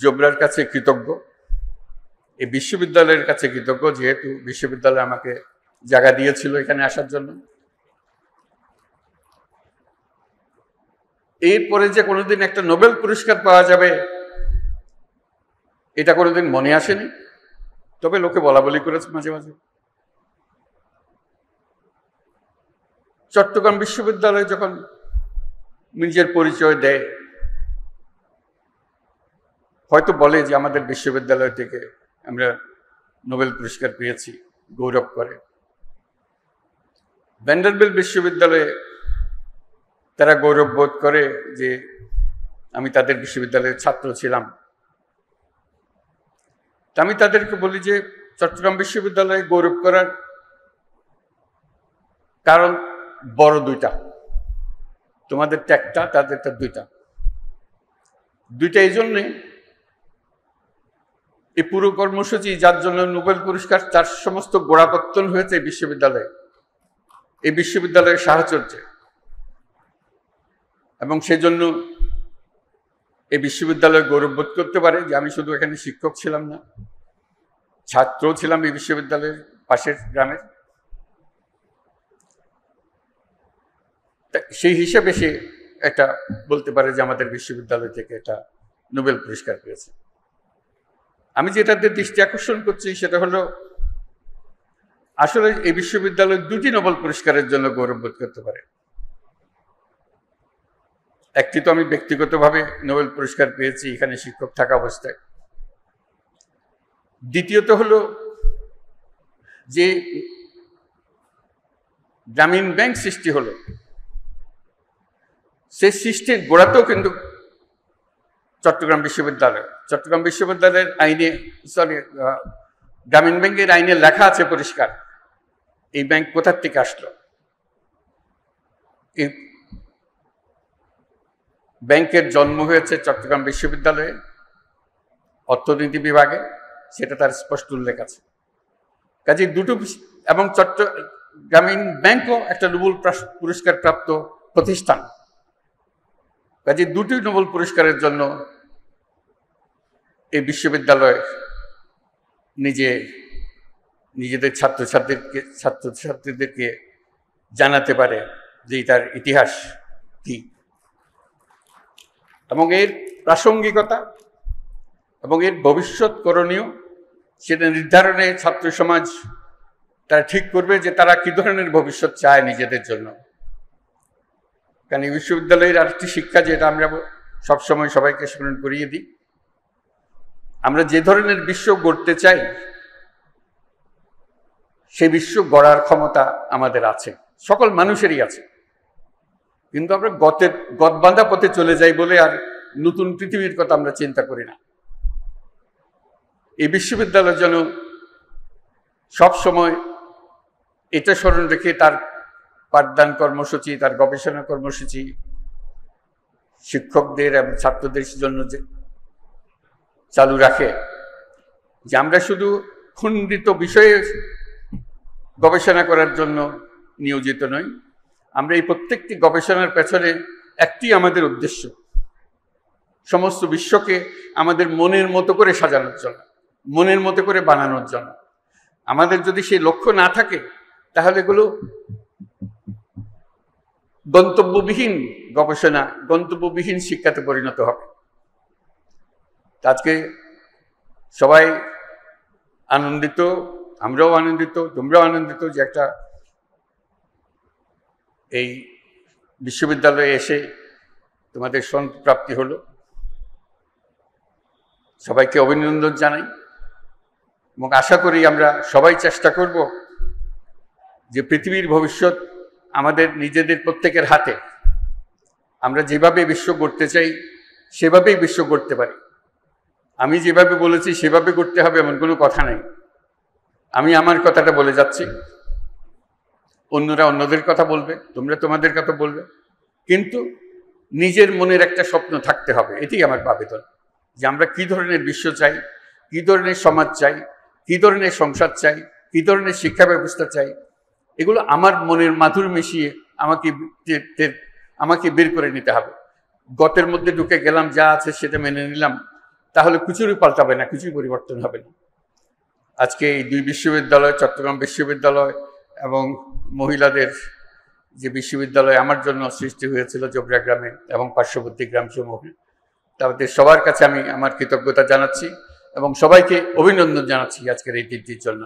জোবরার কাছে কৃতজ্ঞ, এই বিশ্ববিদ্যালয়ের কাছে কৃতজ্ঞ, যেহেতু বিশ্ববিদ্যালয় আমাকে জায়গা দিয়েছিল এখানে আসার জন্য। এরপরে যে কোনোদিন একটা নোবেল পুরস্কার পাওয়া যাবে এটা কোনোদিন মনে আসেনি, তবে লোকে বলা বলি করেছে মাঝে মাঝে। চট্টগ্রাম বিশ্ববিদ্যালয় যখন নিজের পরিচয় দেয়, হয়তো বলে যে আমাদের বিশ্ববিদ্যালয় থেকে আমরা নোবেল পুরস্কার পেয়েছি, গৌরব করে। ভ্যান্ডারবিল্ট বিশ্ববিদ্যালয়ে তারা গৌরব বোধ করে যে আমি তাদের বিশ্ববিদ্যালয়ের ছাত্র ছিলাম। আমি তাদেরকে বলি যে চট্টগ্রাম বিশ্ববিদ্যালয়ে গৌরব করার কারণ বড় দুইটা, তোমাদেরটা একটা, তাদেরটা দুইটা। এই জন্যে এই পুরো কর্মসূচি যার জন্য নোবেল পুরস্কার, তার সমস্ত গোড়াপত্তন হয়েছে এই বিশ্ববিদ্যালয়ের সাহচর্যে। এবং সেজন্য এই বিশ্ববিদ্যালয় গৌরববোধ করতে পারে যে আমি শুধু এখানে শিক্ষক ছিলাম না, ছাত্রও ছিলাম এই বিশ্ববিদ্যালয়ের পাশের গ্রামের। সেই হিসেবে সে একটা বলতে পারে যে আমাদের বিশ্ববিদ্যালয় থেকে একটা নোবেল পুরস্কার পেয়েছে। আমি যেটাতে দৃষ্টি আকর্ষণ করছি সেটা হলো আসলে এই বিশ্ববিদ্যালয় দুটি নোবেল পুরস্কারের জন্য গৌরববোধ করতে পারে। একটি তো আমি ব্যক্তিগতভাবে নোবেল পুরস্কার পেয়েছি এখানে শিক্ষক থাকা অবস্থায়। দ্বিতীয়ত হলো যে গ্রামীণ ব্যাংক সৃষ্টি হলো, সেই সৃষ্টির গোড়াতেও কিন্তু চট্টগ্রাম বিশ্ববিদ্যালয়ের আইনে, গ্রামীণ ব্যাংকের আইনে লেখা আছে পরিষ্কার এই ব্যাংক কোথার থেকে আসলো। এই ব্যাংকের জন্ম হয়েছে চট্টগ্রাম বিশ্ববিদ্যালয়ে অর্থনীতি বিভাগে, সেটা তার স্পষ্ট উল্লেখ আছে। কাজে দুটো, এবং গ্রামীণ ব্যাংকও একটা নোবেল পুরস্কার প্রাপ্ত প্রতিষ্ঠান। কাজে দুটি নোবেল পুরস্কারের জন্য এই বিশ্ববিদ্যালয় নিজেদের ছাত্রছাত্রীদেরকে জানাতে পারে যে তার ইতিহাস কি, এবং এর প্রাসঙ্গিকতা এবং এর ভবিষ্যৎ করণীয় সেটা নির্ধারণে ছাত্র সমাজ তারা ঠিক করবে যে তারা কি ধরনের ভবিষ্যৎ চায় নিজেদের জন্য। কারণ এই বিশ্ববিদ্যালয়ের আরেকটি শিক্ষা, যেটা আমরা সবসময় সবাইকে স্মরণ করিয়ে দিই, আমরা যে ধরনের বিশ্ব গড়তে চাই সেই বিশ্ব গড়ার ক্ষমতা আমাদের আছে, সকল মানুষেরই আছে। কিন্তু আমরা গদবাঁধা পথে চলে যাই বলে আর নতুন পৃথিবীর কথা আমরা চিন্তা করি না। এই বিশ্ববিদ্যালয় যেন সবসময় এটা স্মরণ রেখে তার পাঠদান কর্মসূচি, তার গবেষণা কর্মসূচি শিক্ষকদের এবং ছাত্রদের জন্য যে চালু রাখে, যে আমরা শুধু খণ্ডিত বিষয়ে গবেষণা করার জন্য নিয়োজিত নই। আমরা এই প্রত্যেকটি গবেষণার পেছনে একটি আমাদের উদ্দেশ্য, সমস্ত বিশ্বকে আমাদের মনের মতো করে সাজানোর জন্য, মনের মতো করে বানানোর জন্য। আমাদের যদি সেই লক্ষ্য না থাকে তাহলে এগুলো গন্তব্যবিহীন গবেষণা, গন্তব্যবিহীন শিক্ষাতে পরিণত হবে। আজকে সবাই আনন্দিত, আমরাও আনন্দিত, তোমরাও আনন্দিত যে একটা এই বিশ্ববিদ্যালয়ে এসে তোমাদের প্রাপ্তি হলো। সবাইকে অভিনন্দন জানাই এবং আশা করি আমরা সবাই চেষ্টা করব যে পৃথিবীর ভবিষ্যৎ আমাদের নিজেদের প্রত্যেকের হাতে। আমরা যেভাবে বিশ্ব গড়তে চাই সেভাবেই বিশ্ব গড়তে পারি। আমি যেভাবে বলেছি সেভাবে গড়তে হবে এমন কোনো কথা নেই। আমি আমার কথাটা বলে যাচ্ছি, অন্যরা অন্যদের কথা বলবে, তোমরা তোমাদের কথা বলবে, কিন্তু নিজের মনের একটা স্বপ্ন থাকতে হবে। এটাই আমার আবেদন, যে আমরা কি ধরনের বিশ্ব চাই, কি ধরনের সমাজ চাই, কি ধরনের সংসার চাই, কি ধরনের শিক্ষা ব্যবস্থা চাই, এগুলো আমার মনের মাধুর মিশিয়ে আমাকে বের করে নিতে হবে। গতের মধ্যে ঢুকে গেলাম, যা আছে সেটা মেনে নিলাম, তাহলে কিছুই পাল্টাবে না, কিছুই পরিবর্তন হবে না। আজকে এই দুই বিশ্ববিদ্যালয়, চট্টগ্রাম বিশ্ববিদ্যালয় এবং মহিলাদের যে বিশ্ববিদ্যালয় আমার জন্য সৃষ্টি হয়েছিল জোবরা গ্রামে এবং পার্শ্ববর্তী গ্রামসমূহে, তাদের সবার কাছে আমি আমার কৃতজ্ঞতা জানাচ্ছি এবং সবাইকে অভিনন্দন জানাচ্ছি আজকের এই দিনটির জন্য।